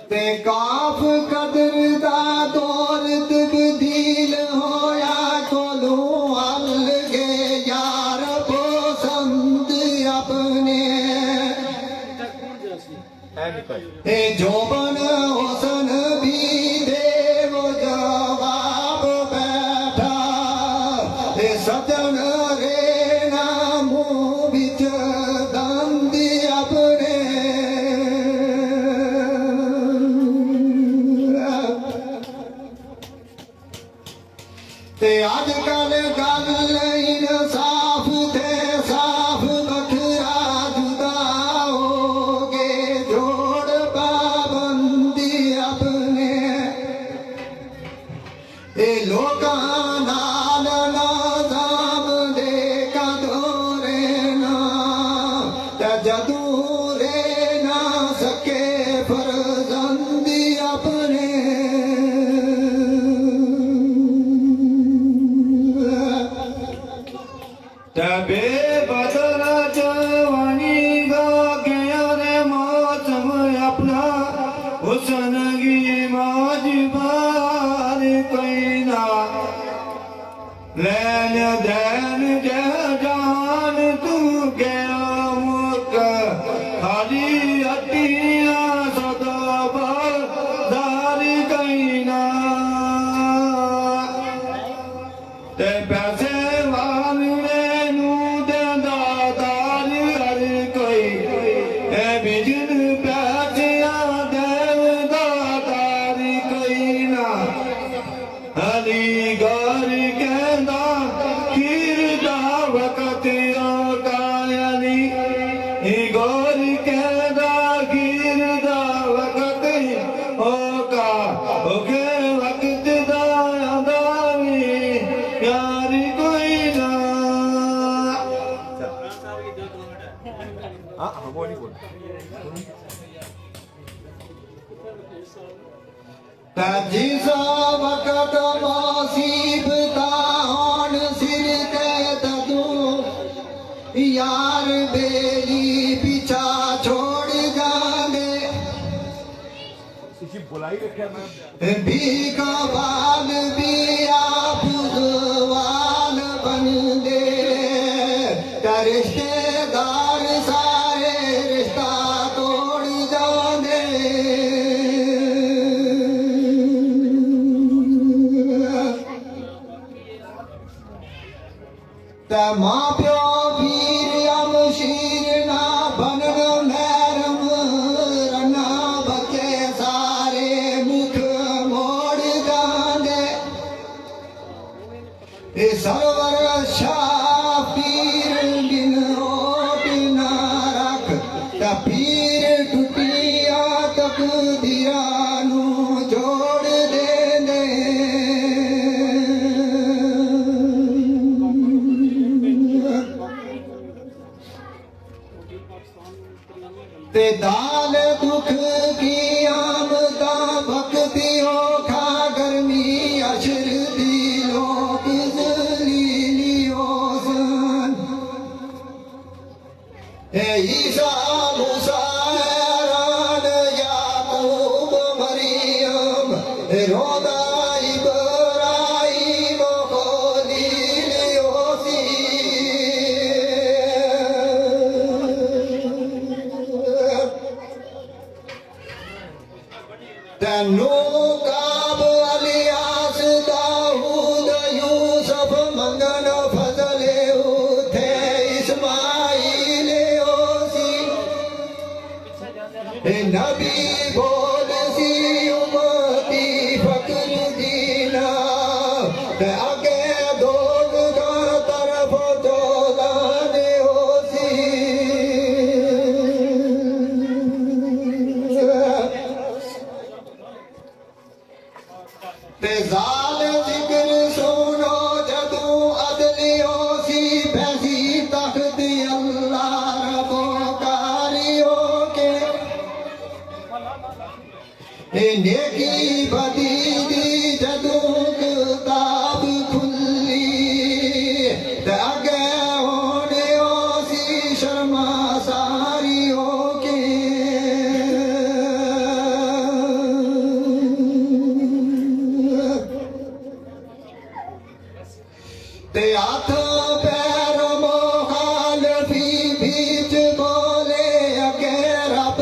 ते काफ कदर दा दौर तब्दील होया कोलू अलगे यार पसंद अपने ए जोबन हुसन भी देव जवाब बैठा ए सजन रे नामू बिच दंद अपने ते अजकल गल इंसाफ थे साफ बखरा जुदा हो गे जोड़ पाबंदी अपने ए लोकां नाल नाजाम दे कदोरे ना ते जदू रे ना सके फरजंदी अपने तबे बदल जवानी गा गया रे मौसम अपना हुसन की मौजबार कोई ना लैन दैन जान तू गया मुक खाली हटिया सदा बाजार कोई ना ते पैसे जिस वक्त मुसीबत होन सिर ते तदू यार बेली पीछा छोड़ जाने भीख बाल भी आप वाल बन दे रिश्तेदार सारे रिश्ता तोड़ जाने माँ प्यो वीर अमशीर ना बनन नरम रना बच्चे सारे मुख मोड़ जाने सरवर शाह पीर बिन ओट ना रख ता पीर टुटिया तक दियानू जोड़ दे दे ते दाल दुख की आमदा भक्ति हो खा गर्मी अशर दिलो बिजली लियो सन हे ईसा मूसा हैरान याकूब मरियम रोदा इब्राहिम खलील योसी तनु काब अलियास दाऊद यूसुफ मंगन फजले उठे इस्माइल ओसी नबी बोल सी उम्मती फक्र दीना ते आगे दोग का तरफ जोदाने ओसी ते जाल जिक्र सुनो जदू अदलियो सी फैसी तख्त अल्लाह रबो कारियो के नेकी बदी दी जदू किताब खुली ते अगे होने सी शर्मा सारियो के हाथ पैर मुखालफी बीच बोले अगे रब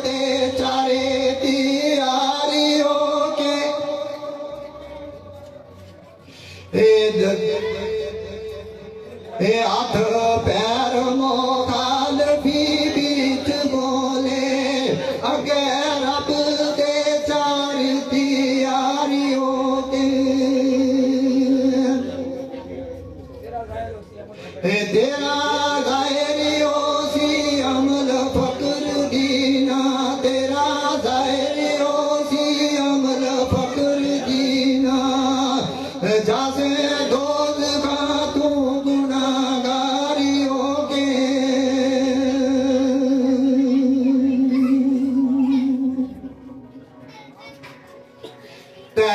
दे चारे तियारियों के हाथ पैर मुखालफी बीच बोले अगे रब दे चार तियारियों के तेरा ज़ाहिरियो सी अमल फक्र दीना तेरा ज़ाहिरियो सी अमल फक्र दीना जासे दोज का तू गुनाहगारियों के ते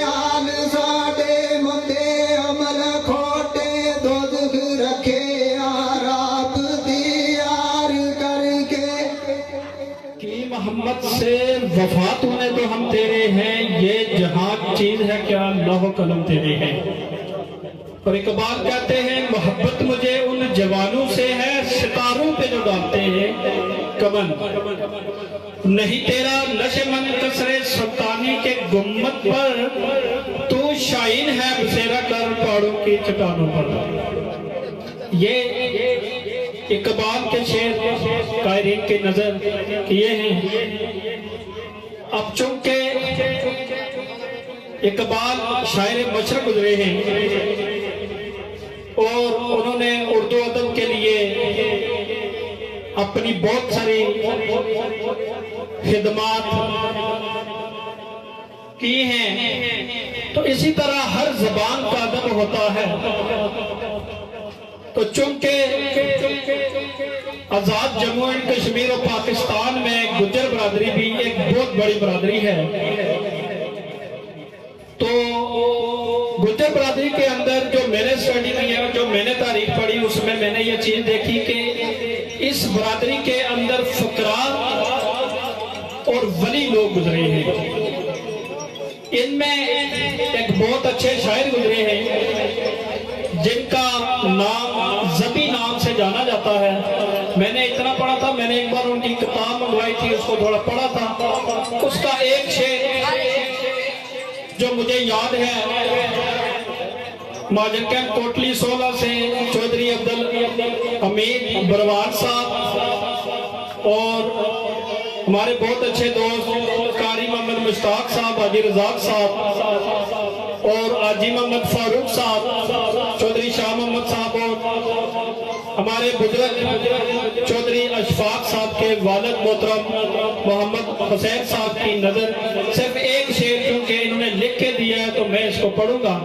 आन साडे मंदे अमल खोटे दोज़ख रखे आराप दियार करके कि मोहम्मद से वफा तूने तो हम तेरे हैं ये जहां चीज है क्या लौह कलम तेरे हैं। और इकबाल कहते हैं मोहब्बत मुझे उन जवानों से है सितारों पे जो डालते हैं कमन नहीं तेरा नशे मन कसरे सुल्तानी के गुम्मत पर तू शाइन है बसेरा कर पहाड़ों की चट्टानों पर। ये इकबाल के शेर कायरीन की नजर किए हैं। अब चूंकि इकबाल शायर मशरक गुजरे हैं और उन्होंने उर्दू अदब के लिए अपनी बहुत सारी खिदमात की हैं, तो इसी तरह हर जबान का अदब होता है। तो चूंकि आजाद जम्मू एंड कश्मीर और पाकिस्तान में गुज्जर बरादरी भी एक बहुत बड़ी बरादरी है, तो गुज्जर बरादरी के अंदर जो मैंने स्टडी की है, जो मैंने तारीख पढ़ी, उसमें मैंने ये चीज देखी कि इस बरादरी के अंदर फकरा और वली लोग गुजरे हैं। इनमें एक बहुत अच्छे शायर गुजरे हैं जिनका नाम ज़बी नाम से जाना जाता है। मैंने इतना पढ़ा था, मैंने एक बार उनकी किताब मंगवाई थी, उसको थोड़ा पढ़ा था। उसका एक शेर जो मुझे याद है, माजन कैंप कोटली 16 से चौधरी अब्दुल हमीद बरवार साहब और हमारे बहुत अच्छे दोस्त कारी मोहम्मद मुश्ताक साहब, हाजी रजाक साहब और हाजी मोहम्मद फारूक साहब, चौधरी शाह मोहम्मद साहब और हमारे बुजुर्ग चौधरी अशफाक साहब के वालिद मोहतरम मोहम्मद हुसैन साहब की नजर सिर्फ एक शेर क्योंकि इन्होंने लिख के दिया है तो मैं इसको पढ़ूंगा।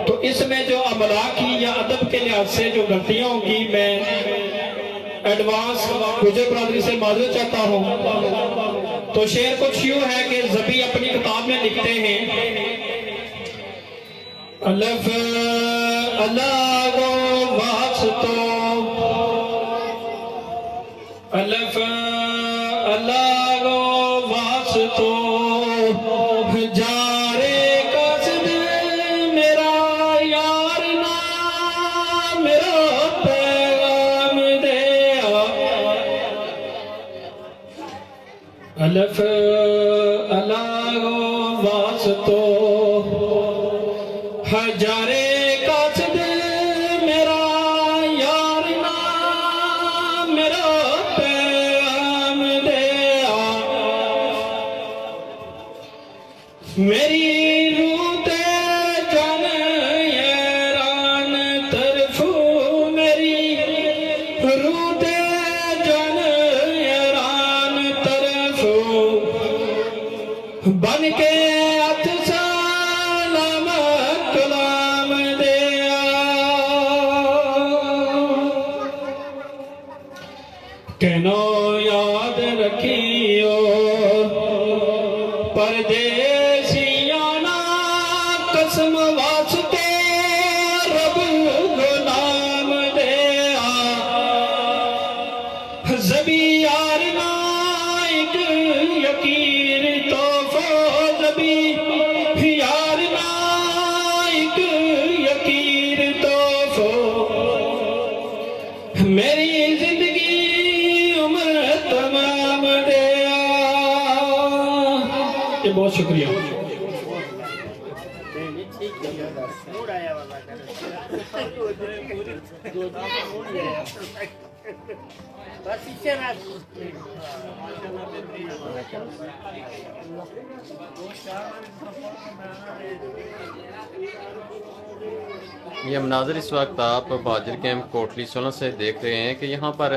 तो इसमें जो अमला की या अदब के लिहाज से जो गलतियां होंगी मैं एडवांस गुज्जर बरादरी से माजूर चाहता हूँ। तो शेर कुछ यूं है कि ज़बी अपनी किताब में लिखते हैं, अलफ अल्लाह वास्तो अलफ अल्लाह वास्तो जारे कसद मेरा यार ना मेरा पैगाम दे अलफ अल्लाह वास्तो हजारे कासद मेरा यार ना मेरा पैगाम दे मेरी रूह ते जान यारान तरफू मेरी रूह ते जान यारान तरफू बन के हथ सलाम कलाम दे कहनो याद रखियो परदेसिया ना कसम वास्ते रब गुलाम दे ज़बी यार नाइक यकीर तोहफो ज़बी यार नाइक यकीर तो ये बहुत शुक्रिया। ये मनाज़र इस वक्त आप बहादुर कैंप कोटली 16 से देख रहे हैं कि यहाँ पर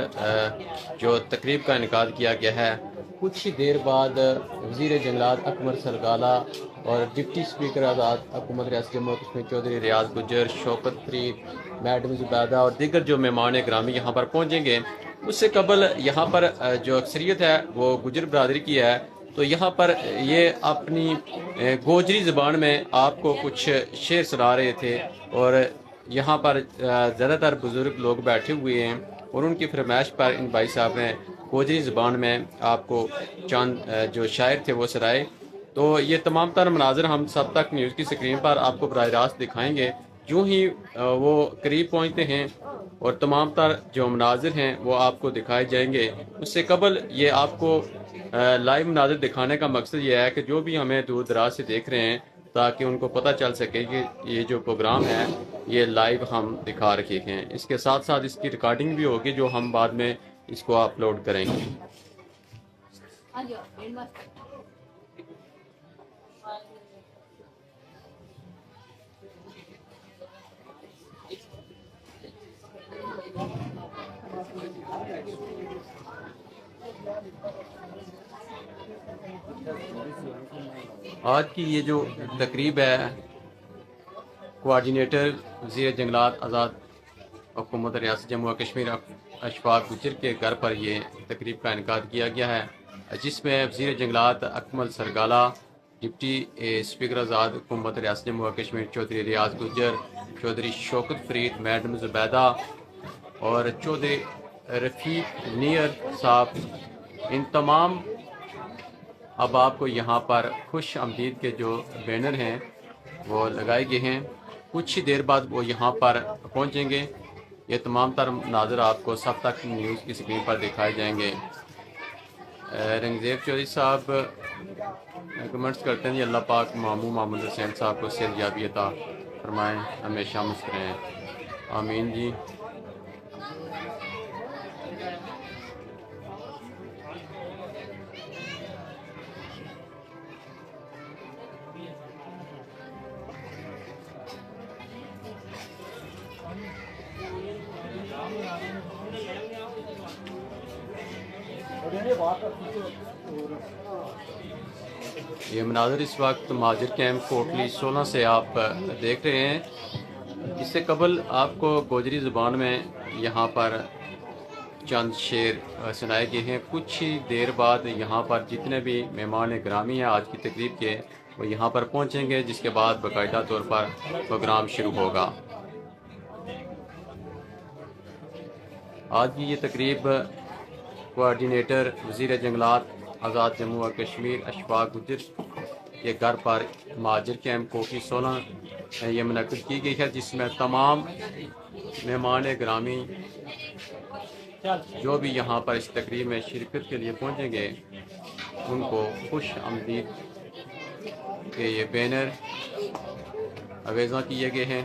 जो तकरीब का इनकाद किया गया है, कुछ ही देर बाद वज़ीर जंगलात अकमल सरगाला और डिप्टी स्पीकर आज़ाद हुकूमत रियासत जम्मू और कश्मीर चौधरी रियाज गुज्जर, शौकत फरीद, मैडम ज़ुबैदा और दीगर जो मेहमान ग्रामी यहाँ पर पहुँचेंगे, उससे कबल यहाँ पर जो अक्सरियत है वो गुज्जर बरदरी की है। तो यहाँ पर ये अपनी गोजरी ज़बान में आपको कुछ शेर सुना रहे थे और यहाँ पर ज़्यादातर बुज़ुर्ग लोग बैठे हुए हैं और उनकी फरमाइश पर इन भाई साहब ने गोजरी ज़बान में आपको चंद जो शायर थे वो सुनाए। तो ये तमाम तर मनाज़र हम सब तक न्यूज़ की स्क्रीन पर आपको बराह रास्त दिखाएंगे। यूँ ही वो करीब पहुँचते हैं और तमाम तर जो मनाज़र हैं वो आपको दिखाए जाएंगे। उससे कबल ये आपको लाइव मनाज़र दिखाने का मकसद ये है कि जो भी हमें दूर दराज से देख रहे हैं ताकि उनको पता चल सके कि ये जो प्रोग्राम है ये लाइव हम दिखा रखे हैं। इसके साथ साथ इसकी रिकॉर्डिंग भी होगी जो हम बाद में इसको अपलोड करेंगे। आज की ये जो तकरीब है कोऑर्डिनेटर वज़ीर जंगलात आज़ाद हुकूमत रियासत जम्मू और कश्मीर अशफाक गुज्जर के घर पर ये तकरीब का इनकाद किया गया है, जिसमें वज़ीर जंगलात अकमल सरगाला, डिप्टी स्पीकर आज़ाद हुकूमत रियासत जम्मू और कश्मीर चौधरी रियाज गुज्जर, चौधरी शौकत फरीद, मैडम ज़ुबैदा और चौधरी रफ़ीक नियर साहब, इन तमाम अब आपको यहाँ पर खुश आमदीद के जो बैनर हैं वो लगाए गए हैं। कुछ ही देर बाद वो यहाँ पर पहुँचेंगे। ये तमाम तर नाज़र आपको सब तक न्यूज़ की स्क्रीन पर दिखाए जाएंगे। रंगज़ेब चौधरी साहब कमेंट्स करते हैं जी अल्लाह पाक मामू मोहम्मद हुसैन साहब को सेहतयाबी अता फरमाएँ, हमेशा मुस्कुराएँ, आमीन जी। ये मनाज़र इस वक्त माजिर कैंप कोटली 16 से आप देख रहे हैं। इससे कबल आपको गोजरी ज़ुबान में यहाँ पर चंद शेर सुनाए गए हैं। कुछ ही देर बाद यहाँ पर जितने भी मेहमान ग्रामी हैं आज की तकरीब के वो यहाँ पर पहुँचेंगे, जिसके बाद बाकायदा तौर पर प्रोग्राम शुरू होगा। आज की ये तकरीब कोऑर्डिनेटर वज़ीर जंगलात आज़ाद जम्मू और कश्मीर अशफाक गुज्जर के घर पर माजिर कैंप कोटली 16 ये मुनक़्क़िद की गई है, जिसमें तमाम मेहमान ग्रामी जो भी यहाँ पर इस तकरीब में शिरकत के लिए पहुँचेंगे उनको खुश आमदीद के ये बैनर अवेज़ा किए गए हैं।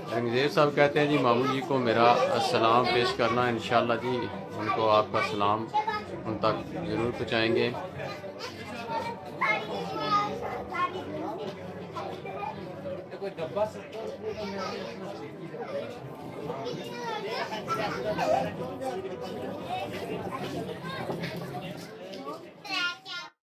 रंगज़ेब साहब कहते हैं जी मामू जी को मेरा सलाम पेश करना, इंशाल्लाह जी उनको आपका सलाम उन तक ज़रूर पहुँचाएँगे।